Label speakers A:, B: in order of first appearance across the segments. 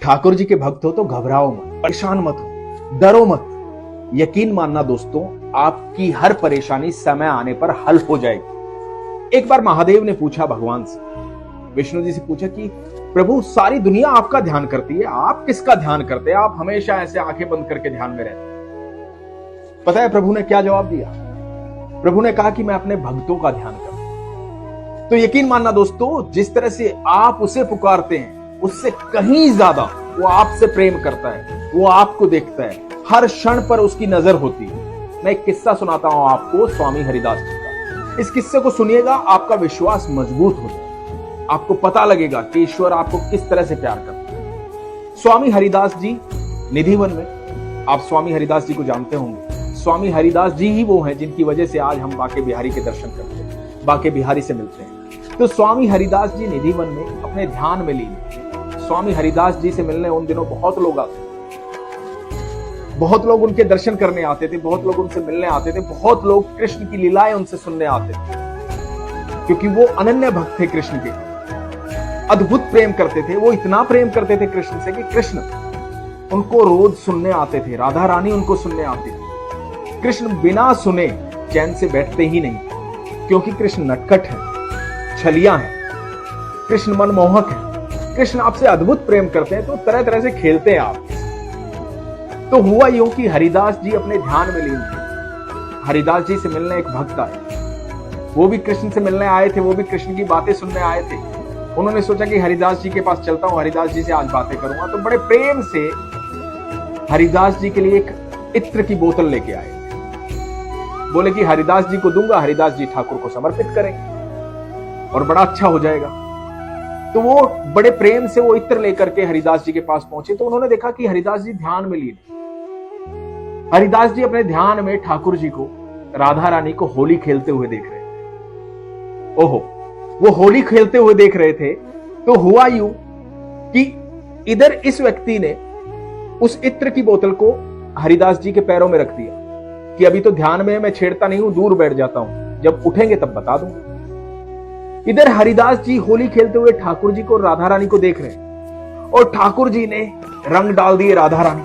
A: ठाकुर जी के भक्त हो तो घबराओ मत, परेशान मत हो, डरो मत। यकीन मानना दोस्तों, आपकी हर परेशानी समय आने पर हल हो जाएगी। एक बार महादेव ने पूछा भगवान से, विष्णु जी से पूछा कि प्रभु सारी दुनिया आपका ध्यान करती है, आप किसका ध्यान करते हैं? आप हमेशा ऐसे आंखें बंद करके ध्यान में रहते हैं। पता है प्रभु ने क्या जवाब दिया? प्रभु ने कहा कि मैं अपने भक्तों का ध्यान करता हूं। तो यकीन मानना दोस्तों, जिस तरह से आप उसे पुकारते हैं उससे कहीं ज्यादा वो आपसे प्रेम करता है, वो आपको देखता है, हर क्षण पर उसकी नजर होती है। मैं एक किस्सा सुनाता हूं आपको स्वामी हरिदास जी का। इस किस्से को सुनिएगा, आपका विश्वास मजबूत हो जाएगा, आपको पता लगेगा कि ईश्वर आपको किस तरह से प्यार करता है। स्वामी हरिदास जी निधिवन में, आप स्वामी हरिदास जी को जानते होंगे। स्वामी हरिदास जी ही वो हैं जिनकी वजह से आज हम बाके बिहारी के दर्शन करते हैं, बाके बिहारी से मिलते हैं। तो स्वामी हरिदास जी निधिवन में अपने ध्यान में लीन। स्वामी हरिदास जी से मिलने उन दिनों बहुत लोग आते थे, बहुत लोग उनके दर्शन करने आते थे, बहुत लोग उनसे मिलने आते थे, बहुत लोग कृष्ण की लीलाएं उनसे सुनने आते थे, क्योंकि वो अनन्य भक्त थे कृष्ण के, अद्भुत प्रेम करते थे। वो इतना प्रेम करते थे कृष्ण से कि कृष्ण उनको रोज सुनने आते थे, राधा रानी उनको सुनने आती थी। कृष्ण बिना सुने चैन से बैठते ही नहीं, क्योंकि कृष्ण नटखट है, छलिया है, कृष्ण मनमोहक है, कृष्ण आपसे अद्भुत प्रेम करते हैं, तो तरह तरह से खेलते हैं आप। तो हुआ यूं कि हरिदास जी अपने ध्यान में लीन थे। हरिदास जी से मिलने एक भक्त आए, वो भी कृष्ण से मिलने आए थे, वो भी कृष्ण की बातें सुनने आए थे। उन्होंने सोचा कि हरिदास जी के पास चलता हूं, हरिदास जी से आज बातें करूंगा। तो बड़े प्रेम से हरिदास जी के लिए एक इत्र की बोतल लेके आए, बोले कि हरिदास जी को दूंगा, हरिदास जी ठाकुर को समर्पित करेंगे और बड़ा अच्छा हो जाएगा। तो वो बड़े प्रेम से वो इत्र लेकर के हरिदास जी के पास पहुंचे। तो उन्होंने देखा कि हरिदास जी ध्यान में लीन। हरिदास जी अपने ध्यान में ठाकुर जी को, राधा रानी को होली खेलते हुए देख रहे थे। ओहो, वो होली खेलते हुए देख रहे थे। तो हुआ यूं कि इधर इस व्यक्ति ने उस इत्र की बोतल को हरिदास जी के पैरों में रख दिया कि अभी तो ध्यान में मैं छेड़ता नहीं हूं, दूर बैठ जाता हूं, जब उठेंगे तब बता दूंगा। इधर हरिदास जी होली खेलते हुए ठाकुर जी को, राधा रानी को देख रहे हैं, और ठाकुर जी ने रंग डाल दिए राधा रानी।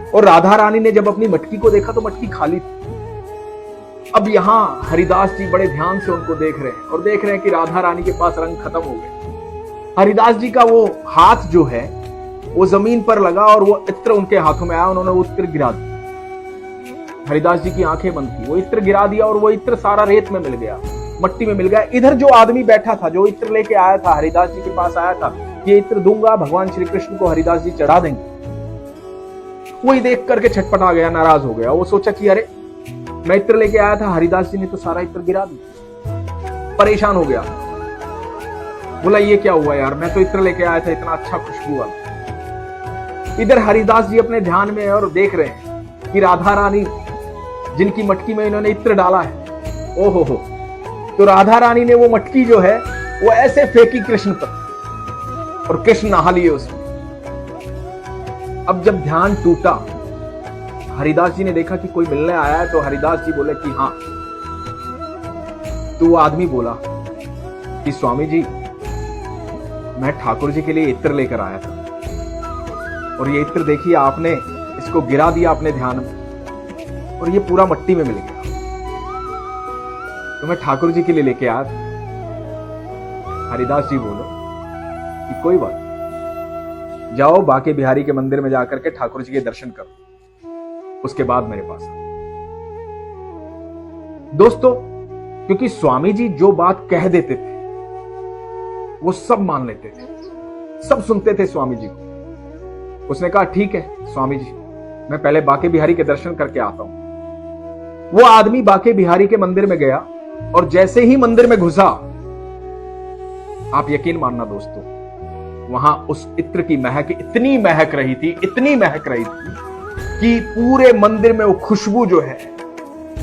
A: और राधा रानी ने जब अपनी मटकी को देखा तो मटकी खाली थी। अब यहां हरिदास जी बड़े ध्यान से उनको देख रहे हैं और देख रहे हैं कि राधा रानी के पास रंग खत्म हो गए। हरिदास जी का वो हाथ जो है वो जमीन पर लगा और वो इत्र उनके हाथों में आया, उन्होंने वो इत्र गिरा दिया। हरिदास जी की आंखें बंद थी, वो इत्र गिरा दिया और वो इत्र सारा रेत में मिल गया, मट्टी में मिल गया। इधर जो आदमी बैठा था, जो इत्र लेके आया था, हरिदास जी के पास आया था, ये इत्र दूंगा, भगवान श्री कृष्ण को हरिदास जी चढ़ा देंगे, वही देख करके छटपटा गया, नाराज हो गया। वो सोचा कि अरे मैं इत्र लेके आया था, हरिदास जी ने तो सारा इत्र गिरा दिया। परेशान हो गया, बोला ये क्या हुआ यार, मैं तो इत्र लेके आया था, इतना अच्छा खुशबू वाला। इधर हरिदास जी अपने ध्यान में है और देख रहे हैं कि राधा रानी जिनकी मटकी में इन्होंने इत्र डाला है, ओहो हो, तो राधा रानी ने वो मटकी जो है वो ऐसे फेंकी कृष्ण पर और कृष्ण नहा लिए उसमें। अब जब ध्यान टूटा, हरिदास जी ने देखा कि कोई मिलने आया है, तो हरिदास जी बोले कि हाँ। तो वो आदमी बोला कि स्वामी जी, मैं ठाकुर जी के लिए इत्र लेकर आया था और ये इत्र देखिए आपने इसको गिरा दिया अपने ध्यान में और ये पूरा मट्टी में मिल गया, तो मैं ठाकुर जी के लिए लेके आया था। हरिदास जी बोले कि कोई बात नहीं, जाओ बाके बिहारी के मंदिर में जाकर के ठाकुर जी के दर्शन करो, उसके बाद मेरे पास आओ। दोस्तों, क्योंकि स्वामी जी जो बात कह देते थे वो सब मान लेते थे, सब सुनते थे स्वामी जी को। उसने कहा ठीक है स्वामी जी, मैं पहले बाके बिहारी के दर्शन करके आता हूं। वो आदमी बाके बिहारी के मंदिर में गया और जैसे ही मंदिर में घुसा, आप यकीन मानना दोस्तों, वहां उस इत्र की महक इतनी महक रही थी, इतनी महक रही थी कि पूरे मंदिर में वो खुशबू जो है,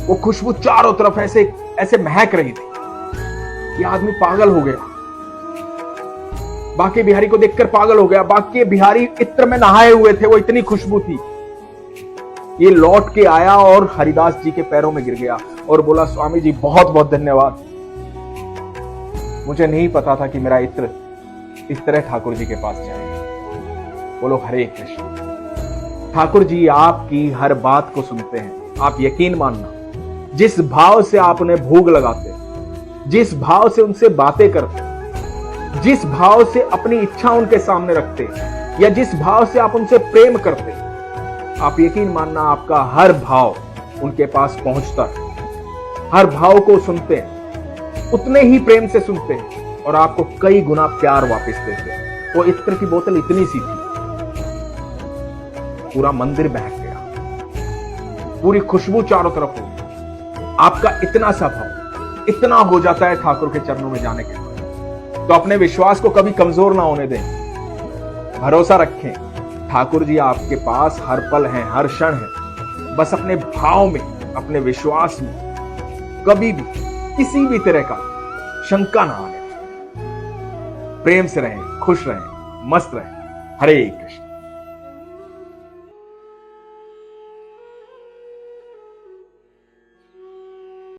A: वो खुशबू चारों तरफ ऐसे ऐसे महक रही थी। ये आदमी पागल हो गया, बाके बिहारी को देखकर पागल हो गया। बाके बिहारी इत्र में नहाए हुए थे, वो इतनी खुशबू थी। ये लौट के आया और हरिदास जी के पैरों में गिर गया और बोला स्वामी जी बहुत बहुत धन्यवाद, मुझे नहीं पता था कि मेरा इत्र इस तरह ठाकुर जी के पास जाएगा। बोलो हरे कृष्ण। ठाकुर जी आपकी हर बात को सुनते हैं। आप यकीन मानना, जिस भाव से आप उन्हें भोग लगाते हैं, जिस भाव से उनसे बातें करते हैं, जिस भाव से अपनी इच्छा उनके सामने रखते हैं, या जिस भाव से आप उनसे प्रेम करते हैं, आप यकीन मानना आपका हर भाव उनके पास पहुंचता है। हर भाव को सुनते हैं, उतने ही प्रेम से सुनते हैं और आपको कई गुना प्यार वापस देते हैं। वो इत्र की बोतल इतनी सी थी, पूरा मंदिर बहक गया, पूरी खुशबू चारों तरफ हो गई। आपका इतना सा भाव इतना हो जाता है ठाकुर के चरणों में जाने के बाद। तो अपने विश्वास को कभी कमजोर ना होने दें, भरोसा रखें। ठाकुर जी आपके पास हर पल हैं, हर क्षण है। बस अपने भाव में, अपने विश्वास में कभी भी किसी भी तरह का शंका ना आने। प्रेम से रहें, खुश रहें, मस्त रहें। हरे कृष्ण।